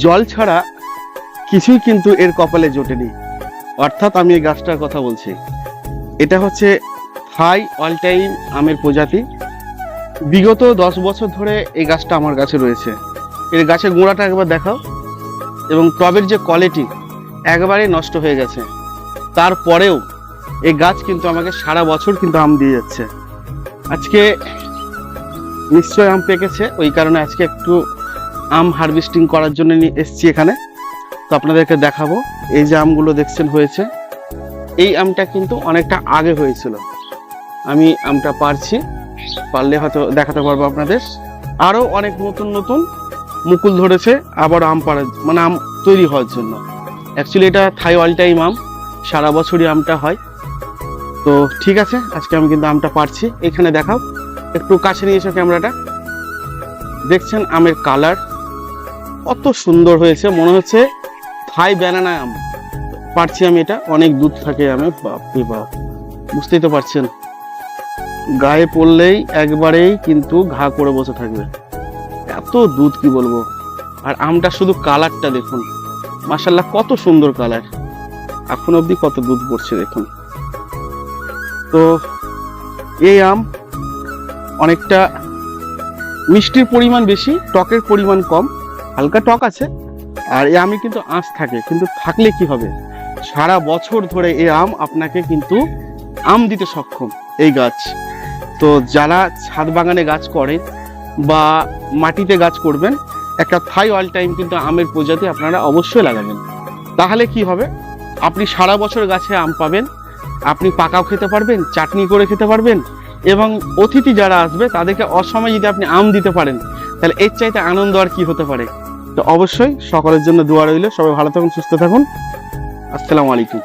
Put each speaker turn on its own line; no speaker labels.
জল ছাড়া কিছুই কিন্তু এর কপালে জোটেনি। অর্থাৎ আমি এই গাছটার কথা বলছি। এটা হচ্ছে থাই অল টাইম আমের প্রজাতি। বিগত 10 বছর ধরে এই গাছটা আমার কাছে রয়েছে। এর গাছের গোড়াটা একবার দেখাও, এবং টবের যে কোয়ালিটি একবারে নষ্ট হয়ে গেছে। তারপরেও এই গাছ কিন্তু আমাকে সারা বছর কিন্তু আম দিয়ে যাচ্ছে। আজকে নিশ্চয় আম পেকেছে, ওই কারণে আজকে একটু আম হারভেস্টিং করার জন্য নিয়ে এসছি এখানে। তো আপনাদেরকে দেখাবো। এই যে আমগুলো দেখছেন হয়েছে, এই আমটা কিন্তু অনেকটা আগে হয়েছিল। আমি আমটা পারছি, পারলে হয়তো দেখাতে পারবো আপনাদের। আরও অনেক নতুন নতুন মুকুল ধরেছে আবার আম পাড়ার মানে আম তৈরি হওয়ার জন্য। অ্যাকচুয়ালি এটা থাই অল টাইম আম, সারা বছরই আমটা হয়। তো ঠিক আছে, আজকে আমি কিন্তু আমটা পারছি। এখানে দেখাও, একটু কাছে নিয়ে এসো ক্যামেরাটা। দেখছেন আমের কালার কত সুন্দর হয়েছে, মনে হচ্ছে থাই ব্যানানা আম। পারছি আমি, এটা অনেক দুধ থাকে আমে, বাপরে বাপ, বুঝতেই তো পারছেন। গায়ে পড়লেই একবারেই কিন্তু ঘা করে বসে থাকবে, এত দুধ কি বলবো। আর আমটা শুধু কালারটা দেখুন, মাশাআল্লাহ কত সুন্দর কালার। এখন অবধি কত দুধ পড়ছে দেখুন। তো এই আম অনেকটা মিষ্টির পরিমাণ বেশি, টকের পরিমাণ কম, হালকা টক আছে। আর এই আমে কিন্তু আঁশ থাকে, কিন্তু থাকলে কি হবে, সারা বছর ধরে এই আম আপনাকে কিন্তু আম দিতে সক্ষম এই গাছ। তো যারা ছাদ বাগানে গাছ করেন বা মাটিতে গাছ করবেন, একটা থাই অল টাইম কিন্তু আমের প্রজাতি আপনারা অবশ্যই লাগাবেন। তাহলে কি হবে, আপনি সারা বছর গাছে আম পাবেন, আপনি পাকাও খেতে পারবেন, চাটনি করে খেতে পারবেন, এবং অতিথি যারা আসবে তাদেরকে অসময়ে যদি আপনি আম দিতে পারেন, তাহলে এর চাইতে আনন্দ আর কি হতে পারে। তো অবশ্যই সকলের জন্য দোয়া রইল। সবাই ভালো থাকুন, সুস্থ থাকুন। আসসালামু আলাইকুম।